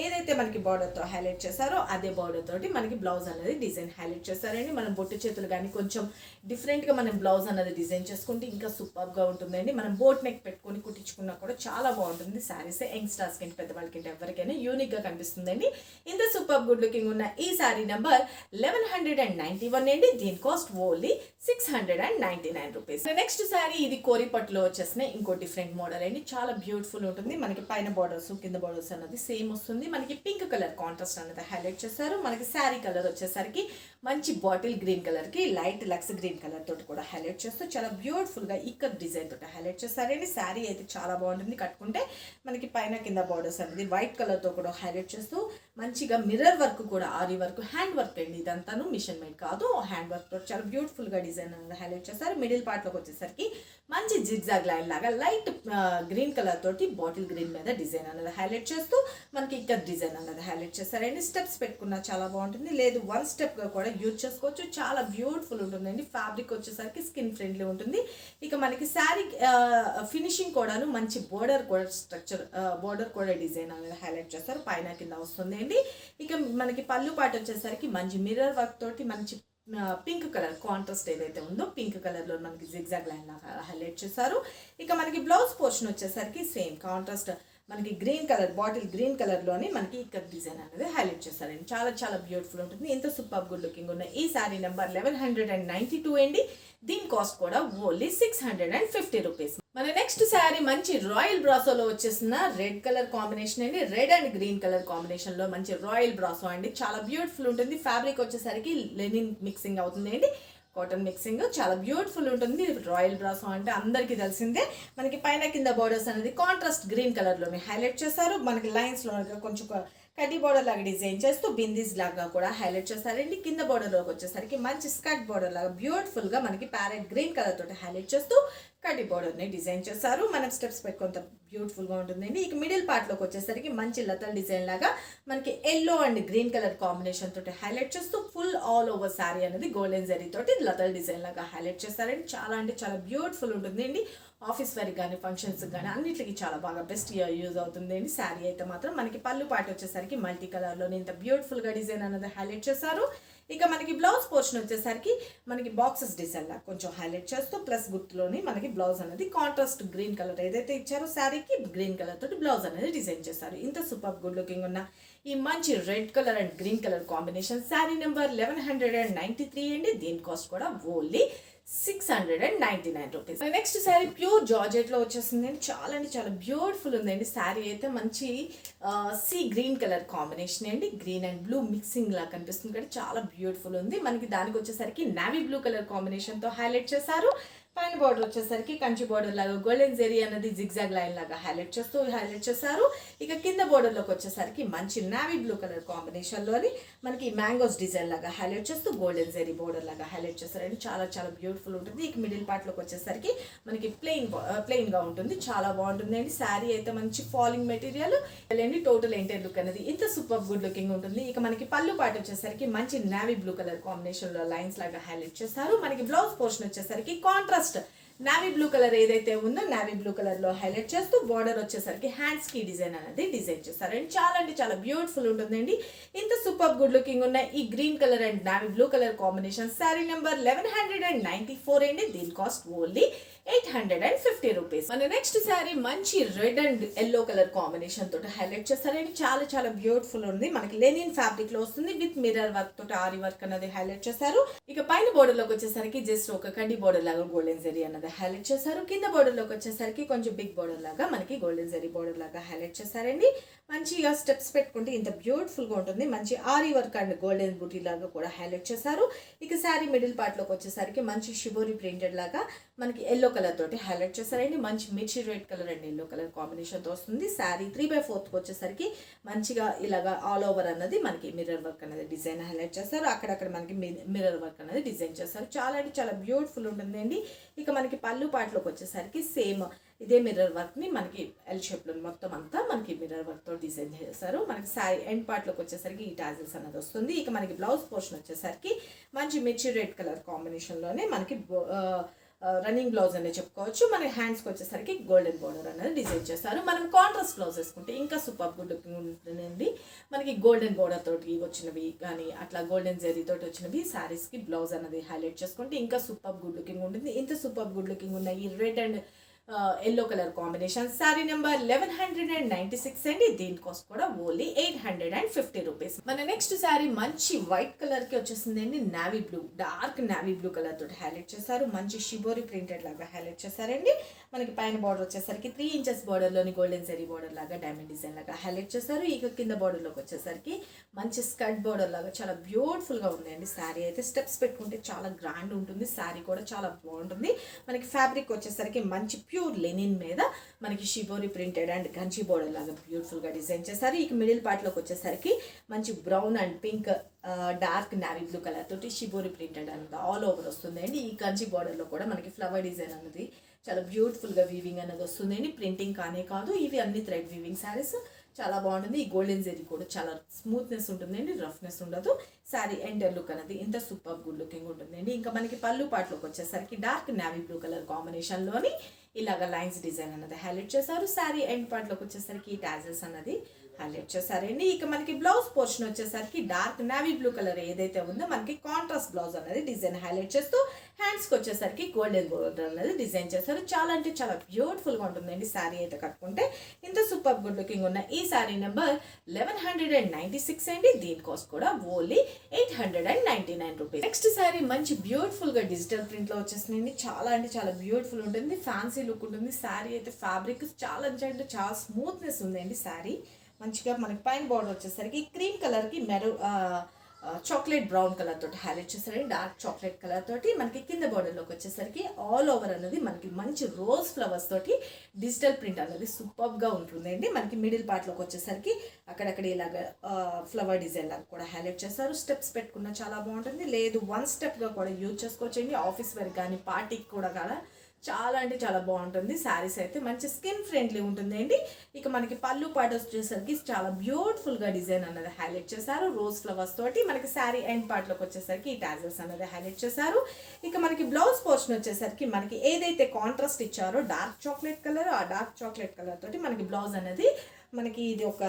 ఏదైతే మనకి బార్డర్ తో హైలైట్ చేశారో అదే బార్డర్ తోటి మనకి బ్లౌజ్ అనేది డిజైన్ హైలైట్ చేశారండి. మనం బొట్టు చేతులు కానీ కొంచెం డిఫరెంట్ గా మనం బ్లౌజ్ అనేది డిజైన్ చేసుకుంటే ఇంకా సూపర్ గా ఉంటుందండి. మనం బోట్ నెక్ పెట్టుకొని కుట్టించుకున్నా కూడా చాలా బాగుంటుంది. శారీస్ యంగ్స్టర్స్ కి పెద్దవాళ్ళకి ఎవరికైనా యూనిక్ గా కనిపిస్తుందండి. ఇంత సూపర్ గుడ్ లుకింగ్ ఉన్న ఈ శారీ నెంబర్ 1191 అండి. దీని cost only 699 rupees. Next sari ఇది కోరిపట్టులో వచ్చేసిన ఇంకో డిఫరెంట్ మోడల్ అండి. చాలా బ్యూటిఫుల్ ఉంటుంది. మనకి పైన బార్డర్స్ కింద బార్డర్స్ అన్నది సేమ్ వస్తుంది. మనకి పింక్ కలర్ కాంట్రాస్ట్ అనేది హైలైట్ చేశారు. మనకి శారీ కలర్ వచ్చేసరికి మంచి బాటిల్ గ్రీన్ కలర్ కి లైట్ లక్స్ గ్రీన్ కలర్ తోటి కూడా హైలైట్ చేస్తూ చాలా బ్యూటిఫుల్ గా ఇక్కత్ డిజైన్ తోటి హైలైట్ చేస్తారండి. శారీ అయితే చాలా బాగుంటుంది. కట్టుకుంటే మనకి పైన కింద బార్డర్స్ అనేది వైట్ కలర్ తో కూడా హైలైట్ చేస్తూ మంచిగా మిర్రర్ వర్క్ కూడా ఆరి వర్క్ హ్యాండ్ వర్క్ అండి. ఇదంతాను మిషన్ మేడ్ కాదు, హ్యాండ్ వర్క్ తోటి చాలా బ్యూటిఫుల్ గా డిజైన్ అనేది హైలైట్ చేస్తారు. మిడిల్ పార్ట్ లోకి వచ్చేసరికి మంచి జిగ్జాగ్ లైన్ లాగా లైట్ గ్రీన్ కలర్ తోటి బాటిల్ గ్రీన్ మీద డిజైన్ అనేది హైలైట్ చేస్తూ మనకి ఇక్కడ డిజైన్ అనేది హైలైట్ చేస్తారండి. స్టెప్స్ పెట్టుకున్నా చాలా బాగుంటుంది, లేదు వన్ స్టెప్ గా కూడా యూజ్ చేసుకోవచ్చు. చాలా బ్యూటిఫుల్ ఉంటుందండి. ఫ్యాబ్రిక్ వచ్చేసరికి స్కిన్ ఫ్రెండ్లీ ఉంటుంది. ఇక మనకి శారీ ఫినిషింగ్ కూడాను మంచి బోర్డర్ కూడా స్ట్రక్చర్ బోర్డర్ కూడా డిజైన్ అనేది హైలైట్ చేస్తారు. పైన కింద వస్తుంది అండి. ఇక మనకి పళ్ళు పాటు వచ్చేసరికి మంచి మిర్రర్ వర్క్ తోటి మంచి పింక్ కలర్ కాంట్రాస్ట్ ఏదైతే ఉందో పింక్ కలర్ లో మనకి జిగ్జాగ్ లైన్ లాగా హైలైట్ చేశారు. ఇక మనకి బ్లౌజ్ పోర్షన్ వచ్చేసరికి సేమ్ కాంట్రాస్ట్ మనకి గ్రీన్ కలర్ బాటిల్ గ్రీన్ కలర్లోని మనకి ఇక్కడ డిజైన్ అనేది హైలైట్ చేస్తారండి. చాలా చాలా బ్యూటిఫుల్ ఉంటుంది. ఇంత సూపర్ గుడ్ లుకింగ్ ఉన్న ఈ శారీ నెంబర్ 1192 అండి. దీని కాస్ట్ కూడా ఓన్లీ 650 రూపీస్. మన నెక్స్ట్ శారీ మంచి రాయల్ బ్రాసోలో వచ్చేసిన రెడ్ కలర్ కాంబినేషన్ అండి. రెడ్ అండ్ గ్రీన్ కలర్ కాంబినేషన్లో మంచి రాయల్ బ్రాసో అండి. చాలా బ్యూటిఫుల్ ఉంటుంది. ఫ్యాబ్రిక్ వచ్చేసరికి లెనిన్ మిక్సింగ్ అవుతుంది అండి, కాటన్ మిక్సింగ్ చాలా బ్యూటిఫుల్ ఉంటుంది. రాయల్ బ్రాసో అంటే అందరికీ తెలిసిందే. మనకి పైన కింద బోర్డర్స్ అనేది కాంట్రాస్ట్ గ్రీన్ కలర్లోనే హైలైట్ చేస్తారు. మనకి లైన్స్లో కొంచెం కడ్డీ బోర్డర్ లాగా డిజైన్ చేస్తూ బిందీస్ లాగా కూడా హైలైట్ చేస్తారండి. కింద బోర్డర్లోకి వచ్చేసరికి మంచి స్కర్ట్ బోర్డర్ లాగా బ్యూటిఫుల్గా మనకి ప్యారెట్ గ్రీన్ కలర్ తోటి హైలైట్ చేస్తూ కడ్డీ బోర్డర్ని డిజైన్ చేస్తారు. మనం స్టెప్స్ పెట్టుకుంటే బ్యూటిఫుల్గా ఉంటుందండి. ఇక మిడిల్ పార్ట్లోకి వచ్చేసరికి మంచి లతల్ డిజైన్ లాగా మనకి yellow and green colour combination తోటి హైలైట్ చేస్తూ ఫుల్ ఆల్ ఓవర్ శారీ అనేది గోల్డెన్ జరీ తోటి లతల్ డిజైన్ లాగా హైలైట్ చేస్తారండి. చాలా అంటే చాలా బ్యూటిఫుల్ ఉంటుందండి. ఆఫీస్ వేర్కి కానీ ఫంక్షన్స్కి కానీ అన్నిటికీ చాలా బాగా బెస్ట్ యూజ్ అవుతుందండి. శారీ అయితే మాత్రం మనకి పళ్ళు పాటు వచ్చేసరికి మల్టీ కలర్లోనే ఇంత బ్యూటిఫుల్గా డిజైన్ అనేది హైలైట్ చేశారు. ఇక మనకి బ్లౌజ్ పోర్షన్ వచ్చేసరికి మనకి బాక్సెస్ డిజైన్ లా కొంచెం హైలైట్ చేస్తూ ప్లస్ గుర్తులోని మనకి బ్లౌజ్ అనేది కాంట్రాస్ట్ గ్రీన్ కలర్ ఏదైతే ఇచ్చారో శారీకి గ్రీన్ కలర్ తోటి బ్లౌజ్ అనేది డిజైన్ చేశారు. ఇంత సూపర్ గుడ్ లుకింగ్ ఉన్న ఈ మంచి red colour and green colour combination saree number 1193 అండి. దీని కాస్ట్ కూడా only 699 rupees. Next sari pure georgette లో వచ్చేసింది అండి. చాలా అంటే చాలా బ్యూటిఫుల్ ఉందండి. శారీ అయితే మంచి సీ గ్రీన్ కలర్ కాంబినేషన్ అండి. గ్రీన్ అండ్ బ్లూ మిక్సింగ్ లా కనిపిస్తుంది కానీ చాలా బ్యూటిఫుల్ ఉంది. మనకి దానికి వచ్చేసరికి నావీ బ్లూ కలర్ కాంబినేషన్ తో హైలైట్ చేశారు. పైన బార్డర్ వచ్చేసరికి కంచి బార్డర్ లాగా గోల్డెన్ జెరీ అనేది జిగ్జాగ్ లైన్ లాగా హైలైట్ చేశారు. ఇక కింద బార్డర్లోకి వచ్చేసరికి మంచి నావీ బ్లూ కలర్ కాంబినేషన్లోని మనకి మ్యాంగోస్ డిజైన్ లాగా హైలైట్ చేస్తూ గోల్డెన్ జెరీ బార్డర్ లాగా హైలైట్ చేస్తారండి. చాలా చాలా బ్యూటిఫుల్ ఉంటుంది. ఇక మిడిల్ పార్ట్లోకి వచ్చేసరికి మనకి ప్లెయిన్గా ఉంటుంది. చాలా బాగుంటుంది అండి. శారీ అయితే మంచి ఫాలింగ్ మెటీరియల్ అండి. టోటల్ ఎంటైర్ లుక్ అనేది ఇంత సూపర్ గుడ్ లుకింగ్ ఉంటుంది. ఇక మనకి పళ్ళు పాటు వచ్చేసరికి మంచి నావీ బ్లూ కలర్ కాంబినేషన్లో లైన్స్ లాగా హైలైట్ చేస్తారు. మనకి బ్లౌజ్ పోర్షన్ వచ్చేసరికి కాంట్రాస్ట్ నావీ బ్లూ కలర్ ఏదైతే ఉందో నావీ బ్లూ కలర్ లో హైలైట్ చేస్తూ బార్డర్ వచ్చేసరికి హ్యాండ్స్ కి డిజైన్ అనేది డిజైన్ చేస్తారు అండ్ చాలా అంటే చాలా బ్యూటిఫుల్ ఉంటుందండి. ఇంత సూపర్ గుడ్ లుకింగ్ ఉన్న ఈ green colour and navy blue colour combination saree number 1194 అండి. దీని కాస్ట్ ఓన్లీ 850 రూపీస్. మన నెక్స్ట్ శారీ మంచి red and yellow colour combination తోటి హైలైట్ చేస్తారండి. చాలా చాలా బ్యూటిఫుల్ ఉంది. మనకి లెనిన్ ఫ్యాబ్రిక్ లో వస్తుంది విత్ మిర్రర్ వర్క్ తోటి ఆరి వర్క్ అనేది హైలైట్ చేశారు. ఇక పైన బోర్డర్ లోకి వచ్చేసరికి జస్ట్ ఒక కడ్డీ బోర్డర్ లాగా గోల్డెన్ జెరీ అన్నది హైలైట్ చేశారు. కింద బోర్డర్ లోకి వచ్చేసరికి కొంచెం బిగ్ బోర్డర్ లాగా మనకి గోల్డెన్ జెరీ బోర్డర్ లాగా హైలైట్ చేశారండి. మంచిగా స్టెప్స్ పెట్టుకుంటే ఇంత బ్యూటిఫుల్ గా ఉంటుంది. మంచి ఆరి వర్క్ అండ్ గోల్డెన్ బూటీ లాగా కూడా హైలైట్ చేశారు. ఇక శారీ మిడిల్ పార్ట్ లోకి వచ్చేసరికి మంచి షిబోరి ప్రింటెడ్ లాగా మనకి ఎల్లో కలర్ తోటి హైలైట్ చేశారండి. మంచి మిర్చి red colour and yellow colour combination తో వస్తుంది. శారీ 3/4 వచ్చేసరికి మంచిగా ఇలాగా ఆల్ ఓవర్ అన్నది మనకి మిర్రర్ వర్క్ అనేది డిజైన్ హైలైట్ చేస్తారు. అక్కడక్కడ మనకి మిర్రర్ వర్క్ అనేది డిజైన్ చేస్తారు. చాలా అంటే చాలా బ్యూటిఫుల్ ఉంటుందండి. ఇక మనకి పళ్ళు పాటలోకి వచ్చేసరికి సేమ్ ఇదే మిర్రర్ వర్క్ ని మనకి ఎల్ షేప్ లో మొత్తం అంతా మనకి మిర్రర్ వర్క్ తో డిజైన్ చేస్తారు. మనకి శారీ ఎండ్ పార్ట్ లోకి వచ్చేసరికి ఈ టాజిల్స్ అనేది వస్తుంది. ఇక మనకి బ్లౌజ్ పోర్షన్ వచ్చేసరికి మంచి మిర్చి రెడ్ కలర్ కాంబినేషన్ లోనే మనకి రన్నింగ్ బ్లౌజ్ అనేది చెప్పుకోవచ్చు. మన హ్యాండ్స్కి వచ్చేసరికి గోల్డెన్ బోర్డర్ అనేది డిజైన్ చేస్తారు. మనం కాంట్రాస్ట్ బ్లౌజ్ వేసుకుంటే ఇంకా సూపర్ గుడ్ లుకింగ్ ఉంటుందండి. మనకి గోల్డెన్ బోర్డర్ తోటి వచ్చినవి కానీ అట్లా గోల్డెన్ జెరీ తోటి వచ్చినవి శారీస్కి బ్లౌజ్ అనేది హైలైట్ చేసుకుంటే ఇంకా సూపర్ గుడ్ లుకింగ్ ఉంటుంది. ఇంత సూపర్ గుడ్ లుకింగ్ ఉన్న ఈ red and yellow colour combination saree number 1196 అండి. దీని కాస్ట్ కూడా ఓన్లీ 850 రూపీస్. మన నెక్స్ట్ శారీ మంచి వైట్ కలర్ కి వచ్చేసింది అండి. Navy blue dark navy blue colour తోటి హైలైట్ చేశారు. మంచి షిబోరి ప్రింటెడ్ లాగా హైలైట్ చేశారండి. మనకి పైన బార్డర్ వచ్చేసరికి 3 ఇంచెస్ బార్డర్ లోని గోల్డెన్ జెరీ బార్డర్ లాగా డైమండ్ డిజైన్ లాగా హైలైట్ చేశారు. ఇక కింద బార్డర్ లోకి వచ్చేసరికి మంచి స్కర్ట్ బార్డర్ లాగా చాలా బ్యూటిఫుల్ గా ఉందండి. శారీ అయితే స్టెప్స్ పెట్టుకుంటే చాలా గ్రాండ్ ఉంటుంది. శారీ కూడా చాలా బాగుంటుంది. మనకి ఫ్యాబ్రిక్ వచ్చేసరికి మంచి ప్యూర్ లెనిన్ మీద మనకి shibori printed and Ganchi border లాగా బ్యూటిఫుల్ గా డిజైన్ చేశారు. ఇక మిడిల్ పార్ట్ లోకి వచ్చేసరికి మంచి brown and pink dark navy blue colour తోటి షిబోరి ప్రింటెడ్ అనేది ఆల్ ఓవర్ వస్తుంది అండి. ఈ కంచి బార్డర్ లో కూడా మనకి ఫ్లవర్ డిజైన్ అనేది చాలా బ్యూటిఫుల్ గా వీవింగ్ అనేది వస్తుందండి. ప్రింటింగ్ కానే కాదు, ఇవి అన్ని థ్రెడ్ వీవింగ్ శారీస్ చాలా బాగుంటుంది. ఈ గోల్డెన్ జెరీ కూడా చాలా స్మూత్నెస్ ఉంటుందండి, రఫ్నెస్ ఉండదు. శారీ ఎంటర్ లుక్ అనేది ఇంత సూపర్ గుడ్ లుకింగ్ ఉంటుందండి. ఇంకా మనకి పళ్ళు పాటలోకి వచ్చేసరికి dark navy blue colour combination లోని ఇలాగ లైన్స్ డిజైన్ అనేది హైలైట్ చేశారు. శారీ ఎండ్ పార్ట్లోకి వచ్చేసరికి ఈ టాజల్స్ అన్నది హైలైట్ చేశారండి. ఇక మనకి బ్లౌజ్ పోర్షన్ వచ్చేసరికి డార్క్ నావీ బ్లూ కలర్ ఏదైతే ఉందో మనకి కాంట్రాస్ట్ బ్లౌజ్ అనేది డిజైన్ హైలైట్ చేస్తూ హ్యాండ్స్కి వచ్చేసరికి గోల్డెన్ బోర్డర్ అనేది డిజైన్ చేస్తారు. చాలా అంటే చాలా బ్యూటిఫుల్గా ఉంటుందండి శారీ అయితే కట్టుకుంటే. ఇంత సూపర్ గుడ్ లుకింగ్ ఉన్న ఈ శారీ నెంబర్ 1196 అండి. దీని కాస్ట్ కూడా ఓన్లీ 899 రూపీస్. నెక్స్ట్ శారీ మంచి బ్యూటిఫుల్గా డిజిటల్ ప్రింట్లో వచ్చేసిందండి. చాలా అంటే చాలా బ్యూటిఫుల్ ఉంటుంది, ఫ్యాన్సీ లుక్ ఉంటుంది. శారీ అయితే ఫ్యాబ్రిక్ చాలా అంటే చాలా స్మూత్నెస్ ఉందండి. శారీ మంచిగా మనకి పైన బార్డర్ వచ్చేసరికి క్రీమ్ కలర్కి చాక్లెట్ బ్రౌన్ కలర్ తోటి హైలైట్ చేస్తారండి. డార్క్ చాక్లెట్ కలర్ తోటి మనకి కింద బార్డర్లోకి వచ్చేసరికి ఆల్ ఓవర్ అనేది మనకి మంచి రోజ్ ఫ్లవర్స్ తోటి డిజిటల్ ప్రింట్ అనేది సూపర్గా ఉంటుందండి. మనకి మిడిల్ పార్ట్లోకి వచ్చేసరికి అక్కడక్కడ ఇలాగ ఫ్లవర్ డిజైన్ లాగా కూడా హైలైట్ చేస్తారు. స్టెప్స్ పెట్టుకున్న చాలా బాగుంటుంది, లేదు వన్ స్టెప్గా కూడా యూజ్ చేసుకోవచ్చండి. ఆఫీస్ వేర్ కానీ పార్టీకి కూడా చాలా అంటే చాలా బాగుంటుంది. శారీస్ అయితే మంచి స్కిన్ ఫ్రెండ్లీ ఉంటుందండి. ఇక మనకి పళ్ళు పాట వచ్చేసరికి చాలా బ్యూటిఫుల్గా డిజైన్ అన్నది హైలైట్ చేశారు రోజ్ ఫ్లవర్స్ తోటి. మనకి శారీ ఎండ్ పార్ట్లోకి వచ్చేసరికి ఈ టాజల్స్ అనేది హైలైట్ చేశారు. ఇక మనకి బ్లౌజ్ పోర్షన్ వచ్చేసరికి మనకి ఏదైతే కాంట్రాస్ట్ ఇచ్చారో డార్క్ చాక్లెట్ కలర్, ఆ డార్క్ చాక్లెట్ కలర్ తోటి మనకి బ్లౌజ్ అనేది మనకి ఇది ఒక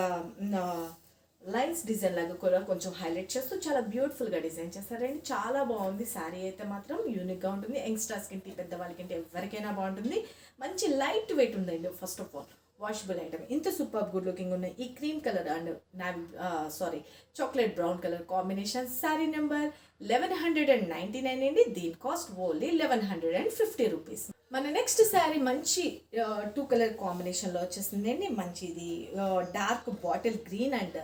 లైన్స్ డిజైన్ లాగా కూడా కొంచెం హైలైట్ చేస్తూ చాలా బ్యూటిఫుల్గా డిజైన్ చేస్తారండి. చాలా బాగుంది. శారీ అయితే మాత్రం యూనిక్గా ఉంటుంది. యంగ్స్టర్స్కి పెద్దవాళ్ళకి ఎవరికైనా బాగుంటుంది. మంచి లైట్ వెయిట్ ఉందండి. First of all washable item. ఇంత సూపర్ గుడ్ లుకింగ్ ఉన్న ఈ cream colour and chocolate brown colour combination saree number 1199 అండి. దీని కాస్ట్ ఓన్లీ 1150 రూపీస్. మన నెక్స్ట్ శారీ మంచి 2 కలర్ కాంబినేషన్లో వచ్చేసింది అండి. మంచి ఇది dark bottle green and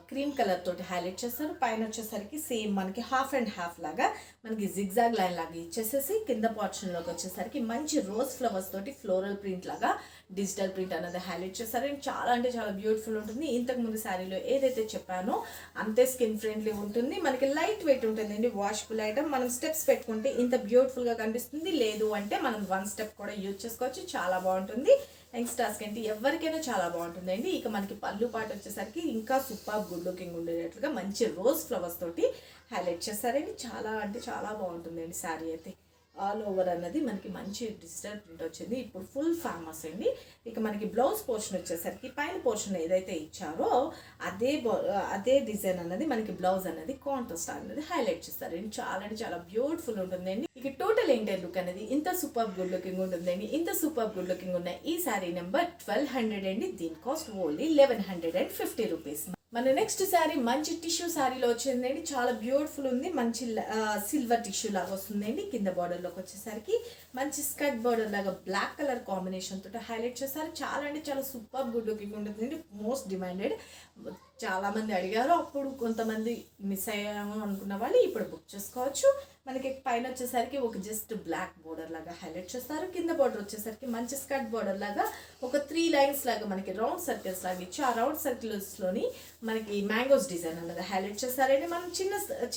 cream colour తోటి హైలైట్ చేస్తారు. పైన వచ్చేసరికి సేమ్ మనకి హాఫ్ అండ్ హాఫ్ లాగా మనకి జిగ్జాగ్ లైన్ లాగా ఇచ్చేసేసి కింద పోర్షన్లోకి వచ్చేసరికి మంచి రోజ్ ఫ్లవర్స్ తోటి ఫ్లోరల్ ప్రింట్ లాగా డిజిటల్ ప్రింట్ అనేది హైలైట్ చేస్తారు. అండ్ చాలా అంటే చాలా బ్యూటిఫుల్ ఉంటుంది. ఇంతకుముందు శారీలో ఏదైతే చెప్పానో అంతే స్కిన్ ఫ్రెండ్లీ ఉంటుంది. మనకి లైట్ వెయిట్ ఉంటుందండి. Washable item. మనం స్టెప్స్ పెట్టుకుంటే ఇంత బ్యూటిఫుల్గా కనిపిస్తుంది, లేదు అంటే మనం వన్ స్టెప్ కూడా యూజ్ చేసుకోవచ్చు. చాలా బాగుంటుంది. యంగ్స్టర్స్ కంటే ఎవరికైనా చాలా బాగుంటుందండి. ఇక మనకి పళ్ళు పాటు వచ్చేసరికి ఇంకా సూపర్ గుడ్ లుకింగ్ ఉండేటట్లుగా మంచి రోజ్ ఫ్లవర్స్ తోటి హైలైట్ చేస్తారండి. చాలా అంటే చాలా బాగుంటుందండి. శారీ అయితే ఆల్ ఓవర్ అన్నది మనకి మంచి డిజిటల్ ప్రింట్ వచ్చింది. ఇప్పుడు ఫుల్ ఫేమస్ అండి. ఇక మనకి బ్లౌజ్ పోర్షన్ వచ్చేసరికి పైన పోర్షన్ ఏదైతే ఇచ్చారో అదే డిజైన్ అన్నది మనకి బ్లౌజ్ అనేది కాంట్రాస్ట్ అనేది హైలైట్ చేస్తారండి. చాలా అంటే చాలా బ్యూటిఫుల్ ఉంటుందండి. ఇక టోటల్ ఏంటి లుక్ అనేది ఇంత సూపర్ గుడ్ లుకింగ్ ఉంటుందండి. ఇంత సూపర్ గుడ్ లుకింగ్ ఉన్న ఈ శారీ నెంబర్ 1200 అండి. దీని కాస్ట్ ఓన్లీ 1150 రూపీస్. మన నెక్స్ట్ శారీ మంచి టిష్యూ శారీలో వచ్చిందండి. చాలా బ్యూటిఫుల్ ఉంది. మంచి సిల్వర్ టిష్యూ లాగా వస్తుందండి. కింద బార్డర్లోకి వచ్చేసరికి మంచి స్కర్ట్ బార్డర్ లాగా బ్లాక్ కలర్ కాంబినేషన్ తోటి హైలైట్ చేస్తారు. చాలా అంటే చాలా సూపర్ గుడ్ లుకింగ్ ఉంటుందండి. Most demanded. చాలామంది అడిగారు, అప్పుడు కొంతమంది మిస్ అయ్యాము అనుకున్న వాళ్ళు ఇప్పుడు బుక్ చేసుకోవచ్చు. మనకి పైన వచ్చేసరికి ఒక జస్ట్ బ్లాక్ బోర్డర్ లాగా హైలైట్ చేస్తారు. కింద బోర్డర్ వచ్చేసరికి మంచి స్కర్ట్ బోర్డర్ లాగా ఒక 3 లైన్స్ లాగా మనకి రౌండ్ సర్కిల్స్ లాగా ఇచ్చి ఆ రౌండ్ సర్కిల్స్లోని మనకి మ్యాంగోస్ డిజైన్ అన్నది హైలైట్ చేస్తారండి. మనం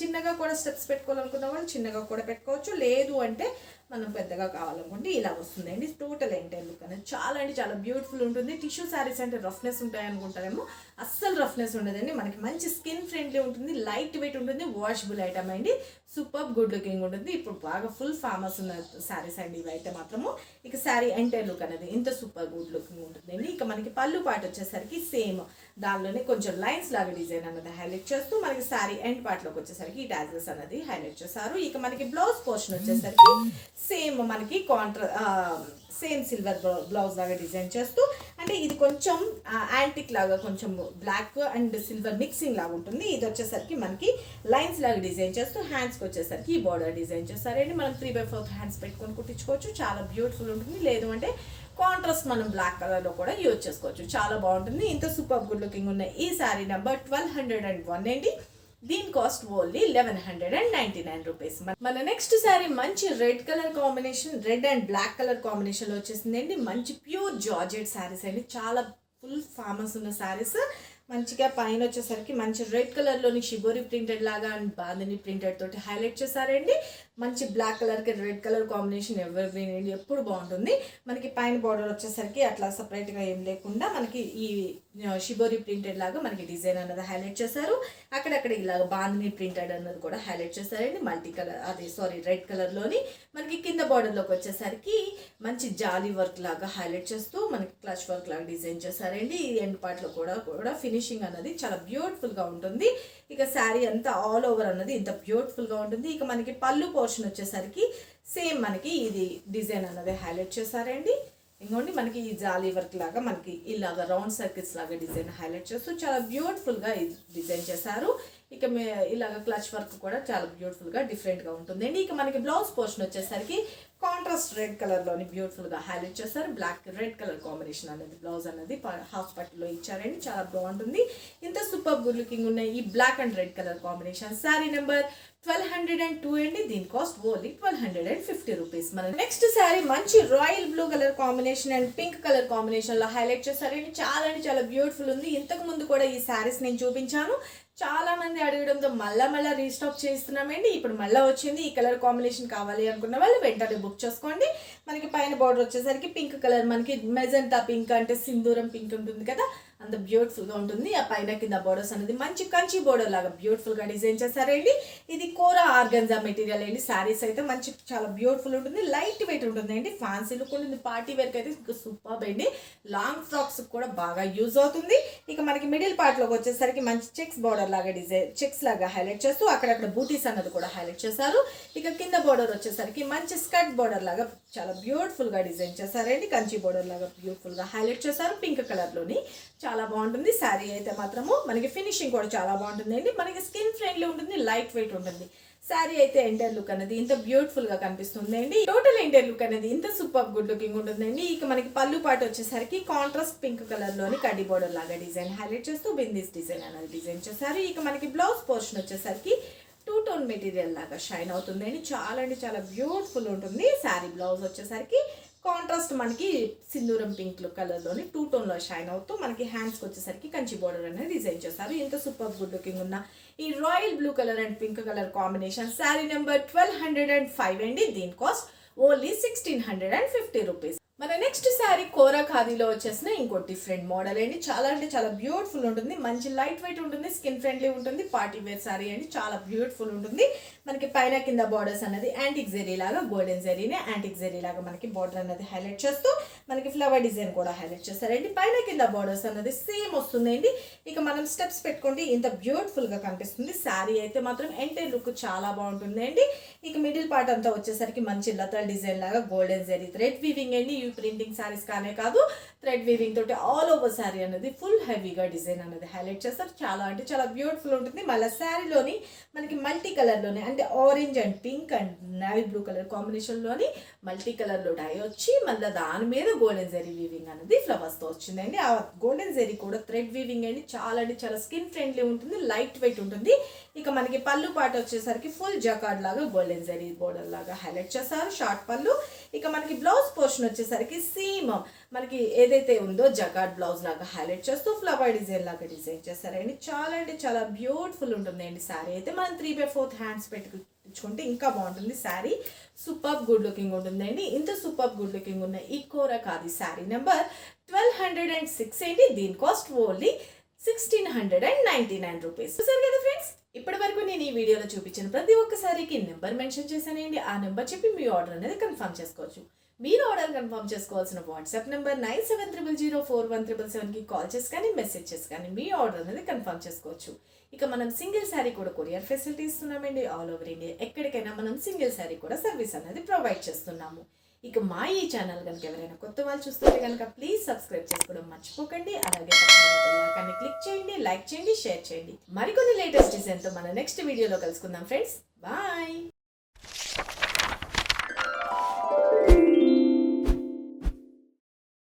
చిన్నగా కూడా స్టెప్స్ పెట్టుకోవాలనుకున్న వాళ్ళు చిన్నగా కూడా పెట్టుకోవచ్చు, లేదు అంటే మనం పెద్దగా కావాలనుకుంటే ఇలా వస్తుందండి. టోటల్ ఎంటైర్ లుక్ అనేది చాలా అంటే చాలా బ్యూటిఫుల్ ఉంటుంది. టిష్యూ శారీస్ అంటే రఫ్నెస్ ఉంటాయి అనుకుంటారేమో, అస్సలు రఫ్నెస్ ఉండదండి. మనకి మంచి స్కిన్ ఫ్రెండ్లీ ఉంటుంది, లైట్ వెయిట్ ఉంటుంది, వాషబుల్ ఐటమ్ అండి. సూపర్ గుడ్ లుకింగ్ ఉంటుంది. ఇప్పుడు బాగా ఫుల్ ఫేమస్ ఉన్న శారీస్ అండి ఇవి అయితే మాత్రము. ఇక శారీ ఎంటైర్ లుక్ అనేది ఇంత సూపర్ గుడ్ లుకింగ్ ఉంటుందండి. ఇక మనకి పళ్ళు పాటు వచ్చేసరికి సేమ్ దానిలోనే కొంచెం లైన్స్ లాగా డిజైన్ అన్నది హైలైట్ చేస్తూ మనకి శారీ ఎండ్ పార్ట్లోకి వచ్చేసరికి ఈ టాజల్స్ అనేది హైలైట్ చేస్తారు. ఇక మనకి బ్లౌజ్ పోర్షన్ వచ్చేసరికి సేమ్ మనకి సేమ్ సిల్వర్ బ్లౌజ్ లాగా డిజైన్ చేస్తూ, అంటే ఇది కొంచెం యాంటిక్ లాగా కొంచెం బ్లాక్ అండ్ సిల్వర్ మిక్సింగ్ లాగా ఉంటుంది. ఇది వచ్చేసరికి మనకి లైన్స్ లాగా డిజైన్ చేస్తూ హ్యాండ్స్కి వచ్చేసరికి ఈ బార్డర్ డిజైన్ చేస్తారండి. మనం 3/4 హ్యాండ్స్ పెట్టుకొని కుట్టించుకోవచ్చు. చాలా బ్యూటిఫుల్ ఉంటుంది. లేదు అంటే కాంట్రాస్ట్ మనం బ్లాక్ కలర్లో కూడా యూజ్ చేసుకోవచ్చు. చాలా బాగుంటుంది. ఇంత సూపర్ గుడ్ లుకింగ్ ఉన్న ఈ శారీ నెంబర్ 1201 అండి. దీని కాస్ట్ ఓన్లీ 1199 రూపీస్. మన నెక్స్ట్ శారీ మంచి red colour combination, red and black colour కాంబినేషన్లో వచ్చేసిందండి. మంచి ప్యూర్ జార్జెట్ శారీస్ అండి. చాలా ఫుల్ ఫేమస్ ఉన్న శారీస్. మంచిగా పైన వచ్చేసరికి మంచి రెడ్ కలర్లోని షిబోరి ప్రింటెడ్ లాగా అండ్ బాందిని ప్రింటెడ్ తోటి హైలైట్ చేశారండి. మంచి బ్లాక్ కలర్కి red colour combination ever green ఎప్పుడు బాగుంటుంది. మనకి పైన బార్డర్ వచ్చేసరికి అట్లా సపరేట్గా ఏం లేకుండా మనకి ఈ షిబోరి ప్రింటెడ్ లాగా మనకి డిజైన్ అన్నది హైలైట్ చేశారు. అక్కడక్కడ ఇలాగ బాందిని ప్రింటెడ్ అన్నది కూడా హైలైట్ చేశారండి. మల్టీ కలర్ రెడ్ కలర్లోని మనకి కింద బార్డర్లోకి వచ్చేసరికి మంచి జాలీ వర్క్ లాగా హైలైట్ చేస్తూ మనకి క్లచ్ వర్క్ లాగా డిజైన్ చేశారండి. ఈ ఎండ్ పార్ట్లో కూడా ఫినిషింగ్ అన్నది చాలా బ్యూటిఫుల్గా ఉంటుంది. ఇక శారీ అంతా ఆల్ ఓవర్ అన్నది ఇంత బ్యూటిఫుల్గా ఉంటుంది. ఇక మనకి పళ్ళు పోర్షన్ వచ్చేసరికి సేమ్ మనకి ఇది డిజైన్ అన్నది హైలైట్ చేశారండి. ఇంకోండి మనకి ఈ జాలీ వర్క్ లాగా మనకి ఇలాగ రౌండ్ సర్కిల్స్ లాగా డిజైన్ హైలైట్ చేస్తూ చాలా బ్యూటిఫుల్గా డిజైన్ చేశారు. ఇక ఇలాగ క్లచ్ వర్క్ కూడా చాలా బ్యూటిఫుల్గా డిఫరెంట్గా ఉంటుందండి. ఇక మనకి బ్లౌజ్ పోర్షన్ వచ్చేసరికి కాంట్రాస్ట్ రెడ్ కలర్లోని బ్యూటిఫుల్గా హైలైట్ చేస్తారు. బ్లాక్ రెడ్ కలర్ కాంబినేషన్ అనేది బ్లౌజ్ అనేది హాఫ్ పట్టులో ఇచ్చారండి. చాలా బాగుంటుంది. ఇంత సూపర్ గుడ్ లుకింగ్ ఉన్న ఈ black and red colour combination saree number 1202 అండి. దీని కాస్ట్ ఓన్లీ 1250 రూపీస్. మన నెక్స్ట్ శారీ మంచి royal blue colour combination and pink colour combination లో హైలైట్ చేశారండి. చాలా అంటే చాలా బ్యూటిఫుల్ ఉంది. ఇంతకు ముందు కూడా ఈ శారీస్ నేను చూపించాను. చాలా మంది అడగడంతో మళ్ళా రీస్టాక్ చేస్తున్నామండి. ఇప్పుడు మళ్ళీ వచ్చింది. ఈ కలర్ కాంబినేషన్ కావాలి అనుకున్న వాళ్ళు వెంటనే బుక్ చేసుకోండి. మనకి పైన బార్డర్ వచ్చేసరికి పింక్ కలర్, మనకి మెజెంటా పింక్ అంటే సింధూరం పింక్ ఉంటుంది కదా, అంత బ్యూటిఫుల్గా ఉంటుంది. ఆ పైన కింద బోర్డర్స్ అనేది మంచి కంచి బోర్డర్ లాగా బ్యూటిఫుల్గా డిజైన్ చేశారండి. ఇది కోరా ఆర్గంజా మెటీరియల్ అండి. శారీస్ అయితే మంచి చాలా బ్యూటిఫుల్ ఉంటుంది. లైట్ వెయిట్ ఉంటుంది అండి. ఫ్యాన్సీ లుక్ ఉంటుంది. పార్టీ వేర్కి అయితే ఇంకా సూపర్ అండి. లాంగ్ ఫ్రాక్స్ కూడా బాగా యూజ్ అవుతుంది. ఇక మనకి మిడిల్ పార్ట్లోకి వచ్చేసరికి మంచి చెక్స్ బోర్డర్ లాగా డిజైన్ చెక్స్ లాగా హైలైట్ చేస్తూ అక్కడక్కడ బూటీస్ అన్నది కూడా హైలైట్ చేశారు. ఇక కింద బోర్డర్ వచ్చేసరికి మంచి స్కర్ట్ బోర్డర్ లాగా చాలా బ్యూటిఫుల్గా డిజైన్ చేశారండి. కంచి బోర్డర్ లాగా బ్యూటిఫుల్గా హైలైట్ చేశారు. పింక్ కలర్లోని చాలా బాగుంటుంది. శారీ అయితే మాత్రము మనకి ఫినిషింగ్ కూడా చాలా బాగుంటుంది అండి. మనకి స్కిన్ ఫ్రెండ్లీ ఉంటుంది. లైట్ వెయిట్ ఉంటుంది. శారీ అయితే ఎంటైర్ లుక్ అనేది ఇంత బ్యూటిఫుల్ గా కనిపిస్తుంది అండి. టోటల్ ఎంటైర్ లుక్ అనేది ఇంత సూపర్ గుడ్ లుకింగ్ ఉంటుందండి. ఇక మనకి పళ్ళు పాటు వచ్చేసరికి కాంట్రాస్ట్ పింక్ కలర్ లోని కడ్డీ బోర్డర్ లాగా డిజైన్ హైలైట్ చేస్తూ బిందీస్ డిజైన్ అనేది డిజైన్ చేశారు. ఇక మనకి బ్లౌజ్ పోర్షన్ వచ్చేసరికి 2 టోన్ మెటీరియల్ లాగా షైన్ అవుతుంది అండి. చాలా అంటే చాలా బ్యూటిఫుల్ ఉంటుంది. శారీ బ్లౌజ్ వచ్చేసరికి కాంట్రాస్ట్ మనకి సింధూరం పింక్ కలర్లోని 2 టోన్లో షైన్ అవుతూ మనకి హ్యాండ్స్కి వచ్చేసరికి కంచి బోర్డర్ అనేది డిజైన్ చేస్తారు. ఇంత సూపర్ గుడ్ లుకింగ్ ఉన్న ఈ royal blue colour and pink colour combination saree number 1205 అండి. దీని కాస్ట్ ఓన్లీ 1650 రూపీస్. మన నెక్స్ట్ శారీ కోరా ఖాదీలో వచ్చేసిన ఇంకో డిఫరెంట్ మోడల్ అండి. చాలా అంటే చాలా బ్యూటిఫుల్ ఉంటుంది. మంచి లైట్ వెయిట్ ఉంటుంది. స్కిన్ ఫ్రెండ్లీ ఉంటుంది. పార్టీ వేర్ శారీ అండి. చాలా బ్యూటిఫుల్ ఉంటుంది. మనకి పైన కింద బార్డర్స్ అనేది యాంటిక్ జెరీ లాగా గోల్డెన్ జెరీనే యాంటిక్ జెరీ లాగా మనకి బార్డర్ అనేది హైలైట్ చేస్తూ మనకి ఫ్లవర్ డిజైన్ కూడా హైలైట్ చేస్తారండి. పైన కింద బార్డర్స్ అనేది సేమ్ వస్తుందండి. ఇక మనం స్టెప్స్ పెట్టుకుంటే ఇంత బ్యూటిఫుల్ గా కనిపిస్తుంది. శారీ అయితే మాత్రం ఎంటైర్ లుక్ చాలా బాగుంటుంది అండి. ఇక మిడిల్ పార్ట్ అంతా వచ్చేసరికి మంచి లతల్ డిజైన్ లాగా గోల్డెన్ జెరీ థ్రెడ్ వీవింగ్ అండి. ఈ ప్రింటింగ్ శారీస్ కానే కాదు, థ్రెడ్ వీవింగ్ తోటి ఆల్ ఓవర్ శారీ అనేది ఫుల్ హెవీగా డిజైన్ అనేది హైలైట్ చేస్తారు. చాలా అంటే చాలా బ్యూటిఫుల్ ఉంటుంది. మళ్ళీ శారీలోని మనకి మల్టీ కలర్లోనే అంటే orange and pink and navy blue colour కాంబినేషన్లోని మల్టీ కలర్లో డై వచ్చి మళ్ళీ దాని మీద గోల్డెన్ జెరీ వీవింగ్ అనేది ఫ్లవర్స్తో వచ్చిందండి. ఆ గోల్డెన్ జెరీ కూడా థ్రెడ్ వీవింగ్ అండి. చాలా అంటే చాలా స్కిన్ ఫ్రెండ్లీ ఉంటుంది. లైట్ వెయిట్ ఉంటుంది. ఇక మనకి పళ్ళు పాట వచ్చేసరికి ఫుల్ జకార్డ్ లాగా గోల్డెన్ జెరీ బోర్డర్ లాగా హైలైట్ చేస్తారు. షార్ట్ పళ్ళు. ఇక మనకి బ్లౌజ్ పోర్షన్ వచ్చేసరికి సేమ్ మనకి ఏదైతే ఉందో జకార్డ్ బ్లౌజ్ లాగా హైలైట్ చేస్తూ ఫ్లవర్ డిజైన్ లాగా డిజైన్ చేస్తారండి. చాలా అంటే చాలా బ్యూటిఫుల్ ఉంటుంది అండి. శారీ అయితే మనం 3/4 హ్యాండ్స్ పెట్టుకుంటే ఇంకా బాగుంటుంది. శారీ సూపర్ గుడ్ లుకింగ్ ఉంటుందండి. ఇంత సూపర్ గుడ్ లుకింగ్ ఉన్న ఈ కోరా ఖాదీ శారీ నెంబర్ 1206 అండి. దీని కాస్ట్ ఓన్లీ 1699 రూపీస్. చూసారు కదా ఫ్రెండ్స్, ఇప్పటి వరకు నేను ఈ వీడియోలో చూపించిన ప్రతి ఒక్కసారికి నెంబర్ మెన్షన్ చేశానండి. ఆ నెంబర్ చెప్పి మీ ఆర్డర్ అనేది కన్ఫర్మ్ చేసుకోవచ్చు. మీరు ఆర్డర్ కన్ఫర్మ్ చేసుకోవాల్సిన వాట్సాప్ నెంబర్ 97004177కి కాల్ చేసి కానీ మెసేజ్ చేసి కానీ మీ ఆర్డర్ అనేది కన్ఫర్మ్ చేసుకోవచ్చు. ఇక మనం సింగిల్ శారీ కూడా కొరియర్ ఫెసిలిటీ ఇస్తున్నామండి. ఆల్ ఓవర్ ఇండియా ఎక్కడికైనా మనం సింగిల్ శారీ కూడా సర్వీస్ అనేది ప్రొవైడ్ చేస్తున్నాము. ఇక మా ఈ ఛానల్ కనుక ఎవరైనా కొత్త వాళ్ళు చూస్తుంటే కనుక ప్లీజ్ సబ్స్క్రైబ్ చేసుకోవడం మర్చిపోకండి. అలాగే పక్కన క్లిక్ చేయండి, లైక్ చేయండి, షేర్ చేయండి. మరికొన్ని లేటెస్ట్ డిజైన్తో మన నెక్స్ట్ వీడియోలో కలుసుకుందాం ఫ్రెండ్స్. బాయ్.